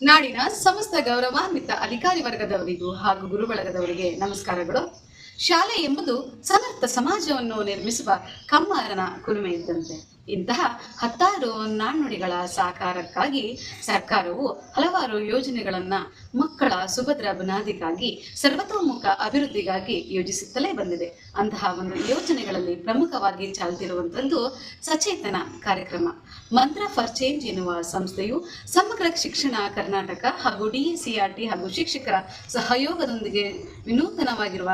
ನಾಡಿನ ಸಮಸ್ತ ಗೌರವಾನ್ವಿತ ಅಧಿಕಾರಿ ವರ್ಗದವರಿಗೂ ಹಾಗೂ ಗುರುಬಳಗದವರಿಗೆ ನಮಸ್ಕಾರಗಳು. ಶಾಲೆ ಎಂಬುದು ಸಮರ್ಥ ಸಮಾಜವನ್ನು ನಿರ್ಮಿಸುವ ಕಮ್ಮಾರನ ಕುಲುಮೆ ಇದ್ದಂತೆ. ಇಂತಹ ಹತ್ತಾರು ನಾಣ್ಣುಡಿಗಳ ಸಾಕಾರಕ್ಕಾಗಿ ಸರ್ಕಾರವು ಹಲವಾರು ಯೋಜನೆಗಳನ್ನ ಮಕ್ಕಳ ಸುಭದ್ರ ಬುನಾದಿಗಾಗಿ ಸರ್ವತೋಮುಖ ಅಭಿವೃದ್ಧಿಗಾಗಿ ಯೋಜಿಸುತ್ತಲೇ ಬಂದಿದೆ. ಅಂತಹ ಒಂದು ಯೋಜನೆಗಳಲ್ಲಿ ಪ್ರಮುಖವಾಗಿ ಚಾಲ್ತಿರುವಂತದ್ದು ಸಚೇತನ ಕಾರ್ಯಕ್ರಮ. ಮಂತ್ರ ಫಾರ್ ಚೇಂಜ್ ಎನ್ನುವ ಸಂಸ್ಥೆಯು ಸಮಗ್ರ ಶಿಕ್ಷಣ ಕರ್ನಾಟಕ ಹಾಗೂ DACRT ಹಾಗೂ ಶಿಕ್ಷಕರ ಸಹಯೋಗದೊಂದಿಗೆ ವಿನೂತನವಾಗಿರುವ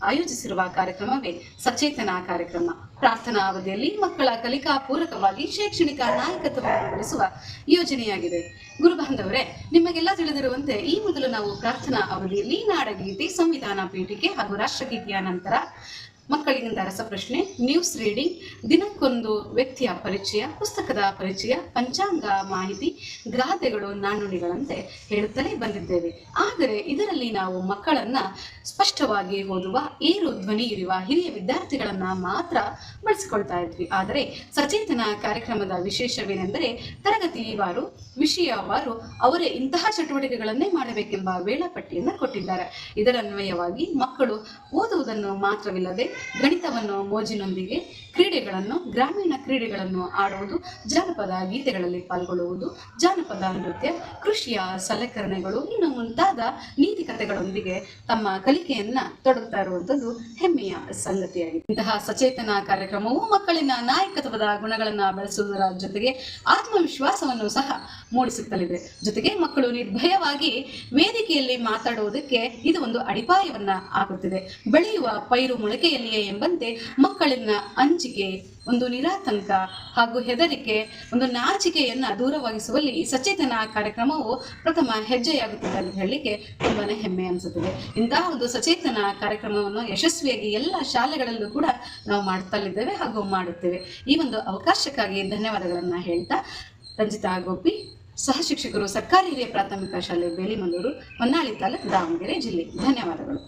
ಆಯೋಜಿಸಿರುವ ಕಾರ್ಯಕ್ರಮವೇ ಸಚೇತನ ಕಾರ್ಯಕ್ರಮ. ಪ್ರಾರ್ಥನಾ ಅವಧಿಯಲ್ಲಿ ಮಕ್ಕಳ ಕಲಿಕಾ ಪೂರಕವಾಗಿ ಶೈಕ್ಷಣಿಕ ನಾಯಕತ್ವವನ್ನು ಬೆಳೆಸುವ ಯೋಜನೆಯಾಗಿದೆ. ಗುರುಬಾಂಧವರೇ, ನಿಮಗೆಲ್ಲ ತಿಳಿದಿರುವಂತೆ ಈ ಮೊದಲು ನಾವು ಪ್ರಾರ್ಥನಾ ಅವಧಿಯಲ್ಲಿ ನಾಡಗೀತೆ, ಸಂವಿಧಾನ ಪೀಠಿಕೆ ಹಾಗೂ ರಾಷ್ಟ್ರಗೀತೆಯ ನಂತರ ಮಕ್ಕಳಿಗಿಂದ ರಸಪ್ರಶ್ನೆ, ನ್ಯೂಸ್ ರೀಡಿಂಗ್, ದಿನಕ್ಕೊಂದು ವ್ಯಕ್ತಿಯ ಪರಿಚಯ, ಪುಸ್ತಕದ ಪರಿಚಯ, ಪಂಚಾಂಗ ಮಾಹಿತಿ, ಗಾದೆಗಳು, ನಾಣ್ಣುಡಿಗಳಂತೆ ಹೇಳುತ್ತಲೇ ಬಂದಿದ್ದೇವೆ. ಆದರೆ ಇದರಲ್ಲಿ ನಾವು ಮಕ್ಕಳನ್ನ ಸ್ಪಷ್ಟವಾಗಿ ಓದುವ, ಏರು ಧ್ವನಿ ಇರುವ ಹಿರಿಯ ವಿದ್ಯಾರ್ಥಿಗಳನ್ನ ಮಾತ್ರ ಬಳಸಿಕೊಳ್ತಾ ಇದ್ವಿ. ಆದರೆ ಸಚೇತನ ಕಾರ್ಯಕ್ರಮದ ವಿಶೇಷವೇನೆಂದರೆ ತರಗತಿವಾರು, ವಿಷಯವಾರು ಅವರೇ ಇಂತಹ ಚಟುವಟಿಕೆಗಳನ್ನೇ ಮಾಡಬೇಕೆಂಬ ವೇಳಾಪಟ್ಟಿಯನ್ನು ಕೊಟ್ಟಿದ್ದಾರೆ. ಇದರನ್ವಯವಾಗಿ ಮಕ್ಕಳು ಓದುವುದನ್ನು ಮಾತ್ರವಿಲ್ಲದೆ ಗಣಿತವನ್ನು ಮೋಜಿನೊಂದಿಗೆ, ಕ್ರೀಡೆಗಳನ್ನು, ಗ್ರಾಮೀಣ ಕ್ರೀಡೆಗಳನ್ನು ಆಡುವುದು, ಜಾನಪದ ಗೀತೆಗಳಲ್ಲಿ ಪಾಲ್ಗೊಳ್ಳುವುದು, ಜಾನಪದ ನೃತ್ಯ, ಕೃಷಿಯ ಸಲಕರಣೆಗಳು, ಇನ್ನು ಮುಂತಾದ ನೀತಿ ಕಥೆಗಳೊಂದಿಗೆ ತಮ್ಮ ಕಲಿಕೆಯನ್ನ ತೊಡಗುತ್ತಾ ಇರುವಂತದ್ದು ಹೆಮ್ಮೆಯ ಸಂಗತಿಯಾಗಿದೆ. ಇಂತಹ ಸಚೇತನ ಕಾರ್ಯಕ್ರಮವು ಮಕ್ಕಳಿನ ನಾಯಕತ್ವದ ಗುಣಗಳನ್ನ ಬೆಳೆಸುವುದರ ಜೊತೆಗೆ ಆತ್ಮವಿಶ್ವಾಸವನ್ನು ಸಹ ಮೂಡಿಸುತ್ತಲಿದೆ. ಜೊತೆಗೆ ಮಕ್ಕಳು ನಿರ್ಭಯವಾಗಿ ವೇದಿಕೆಯಲ್ಲಿ ಮಾತಾಡುವುದಕ್ಕೆ ಇದು ಒಂದು ಅಡಿಪಾಯವನ್ನ ಆಗುತ್ತಿದೆ. ಬೆಳೆಯುವ ಪೈರು ಮೊಳಕೆಯಲ್ಲಿಯೇ ಎಂಬಂತೆ ಮಕ್ಕಳಿನ ಅಂಜಿಕೆ, ಒಂದು ನಿರಾತಂಕ ಹಾಗೂ ಹೆದರಿಕೆ, ಒಂದು ನಾಚಿಕೆಯನ್ನ ದೂರವಾಗಿಸುವಲ್ಲಿ ಈ ಸಚೇತನ ಕಾರ್ಯಕ್ರಮವು ಪ್ರಥಮ ಹೆಜ್ಜೆಯಾಗುತ್ತದೆ ಅಂತ ಹೇಳಲಿಕ್ಕೆ ತುಂಬಾನೇ ಹೆಮ್ಮೆ ಅನಿಸುತ್ತದೆ. ಇಂತಹ ಒಂದು ಸಚೇತನ ಕಾರ್ಯಕ್ರಮವನ್ನು ಯಶಸ್ವಿಯಾಗಿ ಎಲ್ಲ ಶಾಲೆಗಳಲ್ಲೂ ಕೂಡ ನಾವು ಮಾಡುತ್ತಲಿದ್ದೇವೆ ಹಾಗೂ ಮಾಡುತ್ತೇವೆ. ಈ ಒಂದು ಅವಕಾಶಕ್ಕಾಗಿ ಧನ್ಯವಾದಗಳನ್ನ ಹೇಳ್ತಾ, ರಂಜಿತಾ ಗೋಪಿ, ಸಹ ಶಿಕ್ಷಕರು, ಸರ್ಕಾರಿ ಹಿರಿಯ ಪ್ರಾಥಮಿಕ ಶಾಲೆ ಬೇಲಿಮಲ್ಲೂರು, ಹೊನ್ನಾಳಿ ತಾಲೂಕು, ದಾವಣಗೆರೆ ಜಿಲ್ಲೆ. ಧನ್ಯವಾದಗಳು.